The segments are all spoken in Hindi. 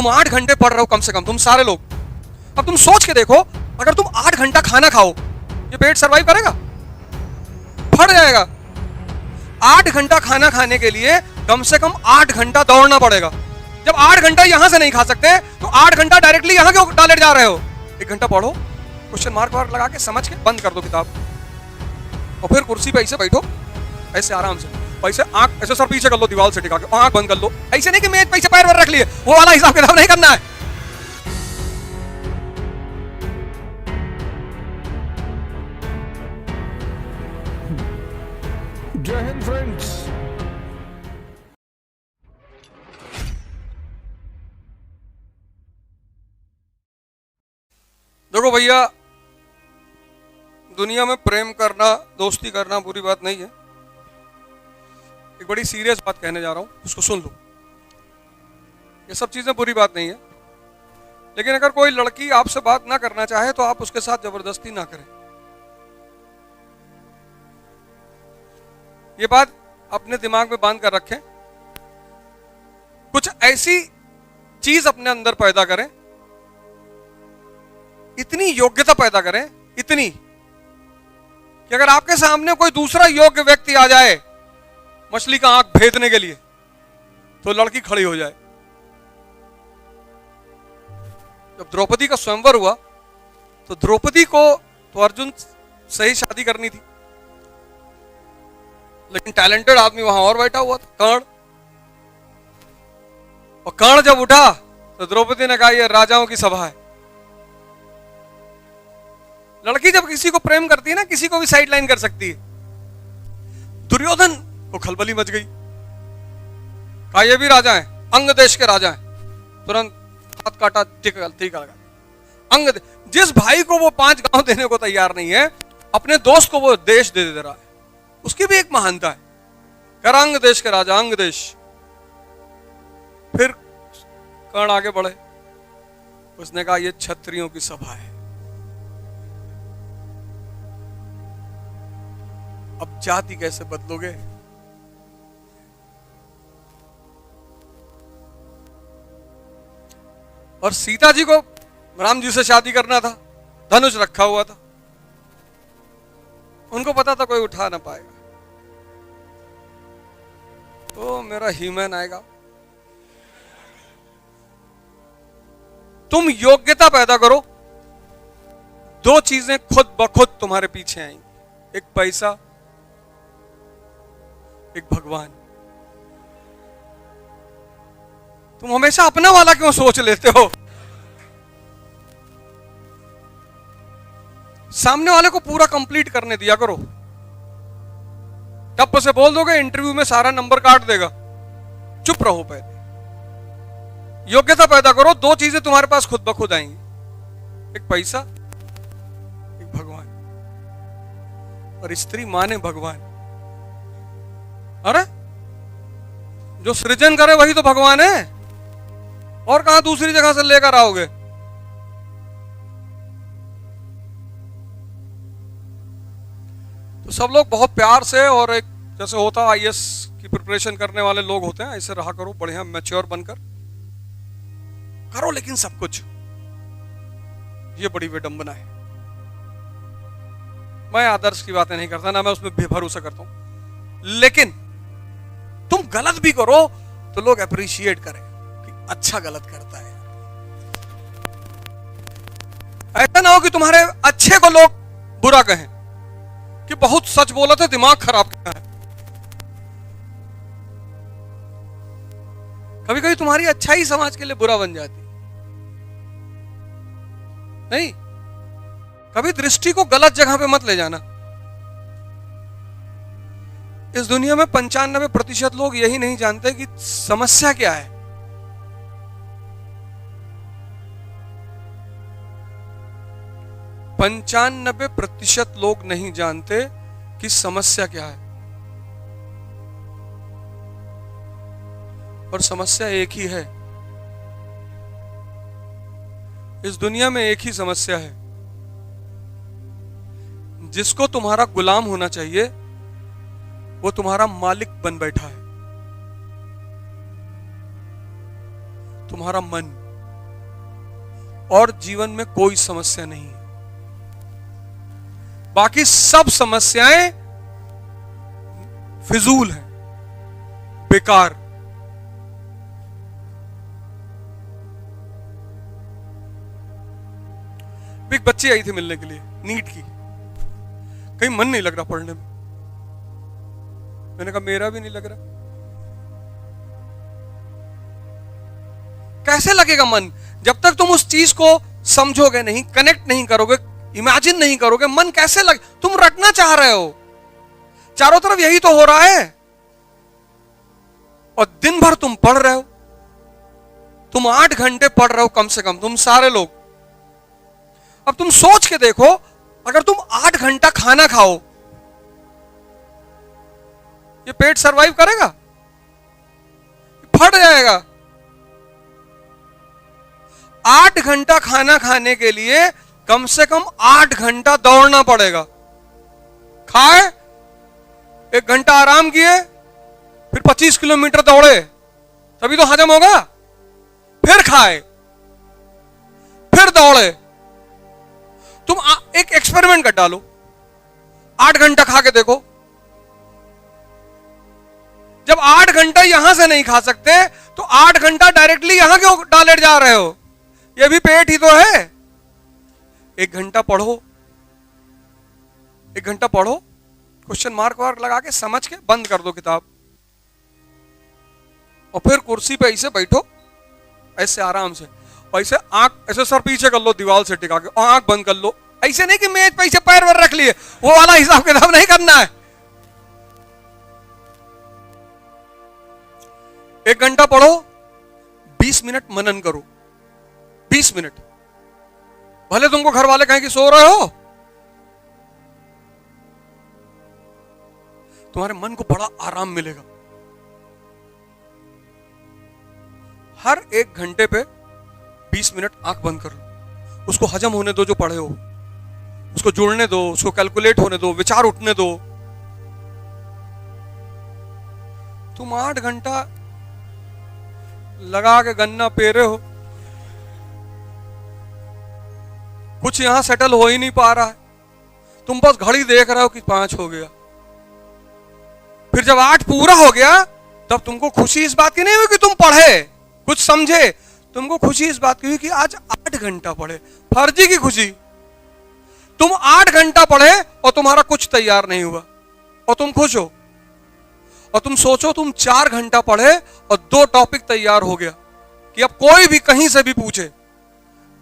तुम 8 घंटे पढ़ रहे हो कम से कम, तुम सारे लोग। अब तुम सोच के देखो, अगर तुम 8 घंटा खाना खाओ, ये पेट सरवाइव करेगा? फट जाएगा। 8 घंटा खाना खाने के लिए कम से कम 8 घंटा दौड़ना पड़ेगा। जब 8 घंटा यहां से नहीं खा सकते तो 8 घंटा डायरेक्टली यहां क्यों टॉयलेट जा रहे हो? 1 घंटा पढ़ो, क्वेश्चन मार्क वार्क लगा के समझ के बंद कर दो किताब, और फिर कुर्सी पे ऐसे बैठो, ऐसे आराम से, ऐसे आंख ऐसे सर पीछे कर लो दीवार से टिका के, आंख बंद कर लो। ऐसे नहीं कि मेज पे ऐसे पैर रख लिए, वो वाला हिसाब किताब नहीं करना है। जय हिंद फ्रेंड्स। देखो भैया, दुनिया में प्रेम करना, दोस्ती करना बुरी बात नहीं है। एक बड़ी सीरियस बात कहने जा रहा हूं, उसको सुन लो। ये सब चीजें बुरी बात नहीं है, लेकिन अगर कोई लड़की आपसे बात ना करना चाहे तो आप उसके साथ जबरदस्ती ना करें। ये बात अपने दिमाग में बांध कर रखें। कुछ ऐसी चीज अपने अंदर पैदा करें, इतनी योग्यता पैदा करें, इतनी कि अगर आपके सामने कोई दूसरा योग्य व्यक्ति आ जाए मछली का आंख भेदने के लिए, तो लड़की खड़ी हो जाए। जब द्रौपदी का स्वयंवर हुआ तो द्रौपदी को तो अर्जुन से ही शादी करनी थी, लेकिन टैलेंटेड आदमी वहां और बैठा हुआ था, कर्ण। और कर्ण जब उठा तो द्रौपदी ने कहा, यह राजाओं की सभा है। लड़की जब किसी को प्रेम करती है ना, किसी को भी साइडलाइन कर सकती है। दुर्योधन को खलबली मच गई, कहा ये भी राजा है, अंग देश के राजा हैं। तुरंत हाथ काटा, टीका लगा। अंग जिस भाई को वो 5 गांव देने को तैयार नहीं है, अपने दोस्त को वो देश दे रहा है, उसकी भी एक महानता है। कर अंग देश के राजा, अंग देश। फिर कर्ण आगे बढ़े, उसने कहा ये क्षत्रियों की सभा है। अब जाति कैसे बदलोगे? और सीता जी को राम जी से शादी करना था, धनुष रखा हुआ था, उनको पता था कोई उठा ना पाएगा, तो मेरा हीमैन आएगा। तुम योग्यता पैदा करो, 2 चीजें खुद ब खुद तुम्हारे पीछे आएंगी, एक पैसा, एक भगवान। तुम हमेशा अपना वाला क्यों सोच लेते हो? सामने वाले को पूरा कंप्लीट करने दिया करो। टप से बोल दोगे इंटरव्यू में सारा नंबर काट देगा, चुप रहो। पहले योग्यता पैदा करो, 2 चीजें तुम्हारे पास खुद ब खुद आएंगी, एक पैसा, एक भगवान। और स्त्री माने भगवान। अरे जो सृजन करे वही तो भगवान है, और कहां दूसरी जगह से लेकर आओगे? तो सब लोग बहुत प्यार से, और एक जैसे होता आईएएस की प्रिपरेशन करने वाले लोग होते हैं, ऐसे रहा करो, बढ़िया मैच्योर बनकर करो। लेकिन सब कुछ ये बड़ी विडंबना है। मैं आदर्श की बातें नहीं करता, ना मैं उसमें भरोसा करता हूं, लेकिन तुम गलत भी करो तो लोग अप्रिशिएट करें कि अच्छा गलत करता है। ऐसा ना हो कि तुम्हारे अच्छे को लोग बुरा कहें कि बहुत सच बोला था, दिमाग खराब किया है। कभी कभी तुम्हारी अच्छाई समाज के लिए बुरा बन जाती नहीं। कभी दृष्टि को गलत जगह पे मत ले जाना। इस दुनिया में 95% लोग यही नहीं जानते कि समस्या क्या है। पंचानबे % लोग नहीं जानते कि समस्या क्या है। और समस्या एक ही है। इस दुनिया में एक ही समस्या है। जिसको तुम्हारा गुलाम होना चाहिए वो तुम्हारा मालिक बन बैठा है, तुम्हारा मन। और जीवन में कोई समस्या नहीं है। बाकी सब समस्याएं फिजूल हैं, बेकार। एक बच्ची आई थी मिलने के लिए, नीट की। कहीं मन नहीं लग रहा पढ़ने में। मैंने कहा मेरा भी नहीं लग रहा। कैसे लगेगा मन? जब तक तुम उस चीज को समझोगे नहीं, कनेक्ट नहीं करोगे, इमेजिन नहीं करोगे, मन कैसे लगे? तुम रटना चाह रहे हो, चारों तरफ यही तो हो रहा है, और दिन भर तुम पढ़ रहे हो। तुम 8 घंटे पढ़ रहे हो कम से कम, तुम सारे लोग। अब तुम सोच के देखो, अगर तुम 8 घंटा खाना खाओ, ये पेट सरवाइव करेगा? फट जाएगा। 8 घंटा खाना खाने के लिए कम से कम 8 घंटा दौड़ना पड़ेगा। खाए, 1 घंटा आराम किए, फिर 25 किलोमीटर दौड़े, तभी तो हजम होगा। फिर खाए, फिर दौड़े। तुम एक एक्सपेरिमेंट कर डालो, 8 घंटा खा के देखो। जब 8 घंटा यहां से नहीं खा सकते, तो 8 घंटा डायरेक्टली यहां क्यों डाले जा रहे हो? ये भी पेट ही तो है। 1 घंटा पढ़ो, 1 घंटा पढ़ो, क्वेश्चन मार्क वार्क लगा के, समझ के बंद कर दो किताब, और फिर कुर्सी पे ऐसे बैठो, ऐसे आराम से, ऐसे आंख ऐसे सर पीछे कर लो दीवार से टिका के, और आंख बंद कर लो। ऐसे नहीं कि मेज पे ऐसे पैर वर रख लिए, वो वाला हिसाब किताब नहीं करना है। 1 घंटा पढ़ो, 20 मिनट मनन करो। 20 मिनट, भले तुमको घर वाले कहें कि सो रहे हो, तुम्हारे मन को बड़ा आराम मिलेगा। हर 1 घंटे पे 20 मिनट आंख बंद कर लो, उसको हजम होने दो, जो पढ़े हो उसको जुड़ने दो, उसको कैलकुलेट होने दो, विचार उठने दो। तुम 8 घंटा लगा के गन्ना पेरे हो, कुछ यहां सेटल हो ही नहीं पा रहा है। तुम बस घड़ी देख रहे हो कि 5 हो गया, फिर जब 8 पूरा हो गया, तब तुमको खुशी इस बात की नहीं हुई कि तुम पढ़े, कुछ समझे। तुमको खुशी इस बात की हुई कि आज 8 घंटा पढ़े। फर्जी की खुशी। तुम 8 घंटा पढ़े और तुम्हारा कुछ तैयार नहीं हुआ, और तुम खुश हो। और तुम सोचो, तुम 4 घंटा पढ़े और 2 टॉपिक तैयार हो गया, कि अब कोई भी कहीं से भी पूछे,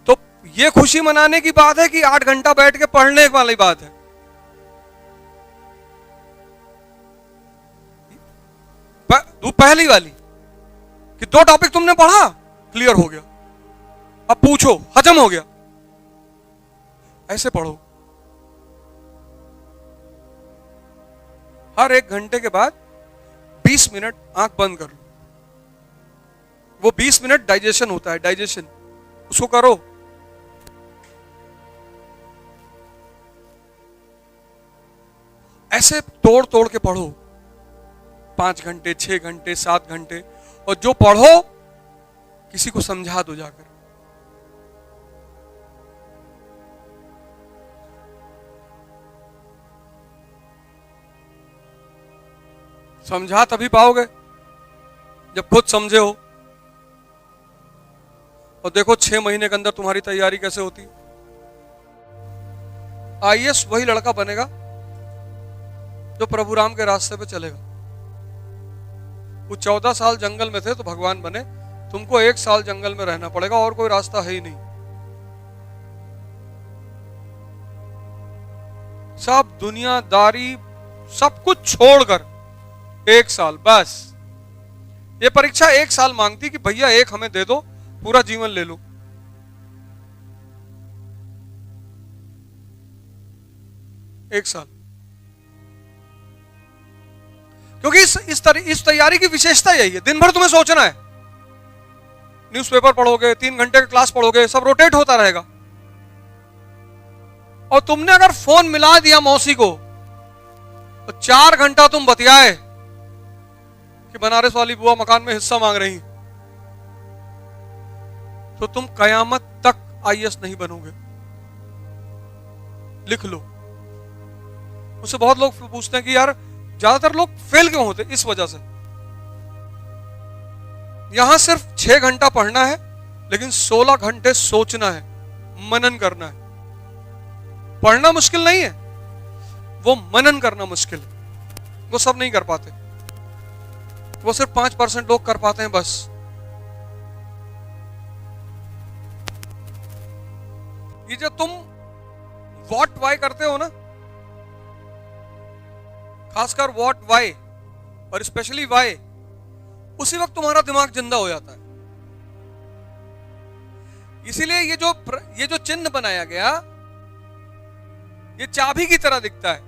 तो ये खुशी मनाने की बात है कि 8 घंटा बैठ के पढ़ने वाली बात है? पहली वाली कि 2 टॉपिक तुमने पढ़ा, क्लियर हो गया, अब पूछो, हजम हो गया। ऐसे पढ़ो। हर 1 घंटे के बाद 20 मिनट आंख बंद कर लो। वो 20 मिनट डाइजेशन होता है, डाइजेशन, उसको करो। ऐसे तोड़ तोड़ के पढ़ो, 5 घंटे, 6 घंटे, 7 घंटे, और जो पढ़ो किसी को समझा दो जाकर। समझा तभी पाओगे जब खुद समझे हो। और देखो 6 महीने के अंदर तुम्हारी तैयारी कैसे होती। आईएएस वही लड़का बनेगा जो प्रभु राम के रास्ते पे चलेगा। वो 14 साल जंगल में थे तो भगवान बने, तुमको 1 साल जंगल में रहना पड़ेगा, और कोई रास्ता है ही नहीं। सब दुनियादारी, सब कुछ छोड़कर 1 साल बस। ये परीक्षा 1 साल मांगती कि भैया 1 हमें दे दो, पूरा जीवन ले लो। एक साल। क्योंकि इस तैयारी की विशेषता यही है, दिन भर तुम्हें सोचना है। न्यूज़पेपर पढ़ोगे, 3 घंटे का क्लास पढ़ोगे, सब रोटेट होता रहेगा। और तुमने अगर फोन मिला दिया मौसी को तो 4 घंटा तुम बतियाए कि बनारस वाली बुआ मकान में हिस्सा मांग रही, तो तुम कयामत तक आईएएस नहीं बनोगे। लिख लो। मुझसे बहुत लोग पूछते हैं कि यार ज्यादातर लोग फेल क्यों होते, इस वजह से। यहां सिर्फ 6 घंटा पढ़ना है, लेकिन 16 घंटे सोचना है, मनन करना है। पढ़ना मुश्किल नहीं है, वो मनन करना मुश्किल है। वो सब नहीं कर पाते, वो सिर्फ 5% लोग कर पाते हैं बस। ये जो तुम व्हाट वाई करते हो ना, खासकर व्हाट वाई और स्पेशली वाई, उसी वक्त तुम्हारा दिमाग जिंदा हो जाता है। इसीलिए ये जो चिन्ह बनाया गया, ये चाबी की तरह दिखता है।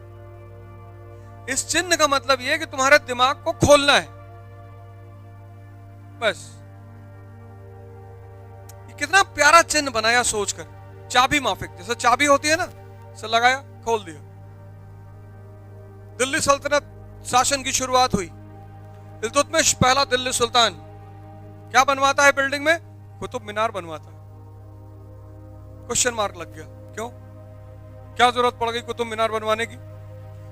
इस चिन्ह का मतलब ये है कि तुम्हारे दिमाग को खोलना है, बस। ये कितना प्यारा चिन्ह बनाया सोचकर, चाबी माफिक, जैसे चाबी होती है ना, से लगाया, खोल दिया। दिल्ली सल्तनत शासन की शुरुआत हुई। इल्तुतमिश पहला दिल्ली सुल्तान क्या बनवाता है बिल्डिंग में? कुतुब मीनार बनवाता है। क्वेश्चन मार्क लग गया, क्यों? क्या जरूरत पड़ गई कुतुब मीनार बनवाने की?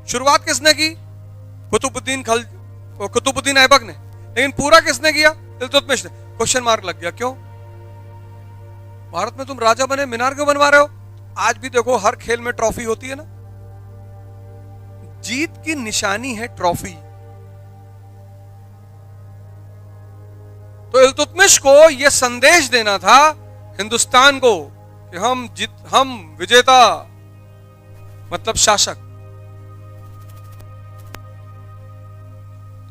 शुरुआत किसने की? कुतुबुद्दीन ऐबक ने। लेकिन पूरा किसने किया? इल्तुतमिश ने। क्वेश्चन मार्क लग गया, क्यों? भारत में तुम राजा बने, मीनार क्यों बनवा रहे हो? आज भी देखो हर खेल में ट्रॉफी होती है ना, जीत की निशानी है ट्रॉफी। तो इल्तुतमिश को यह संदेश देना था हिंदुस्तान को कि हम विजेता, मतलब शासक।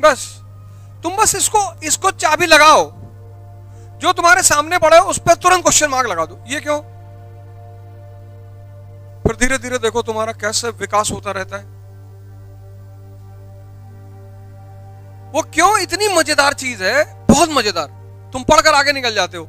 बस तुम बस इसको चाबी लगाओ, जो तुम्हारे सामने पड़ा है उस पर तुरंत क्वेश्चन मार्क लगा दो। ये क्यों? फिर धीरे धीरे देखो तुम्हारा कैसे विकास होता रहता है। वो क्यों इतनी मजेदार चीज है, बहुत मजेदार। तुम पढ़कर आगे निकल जाते हो।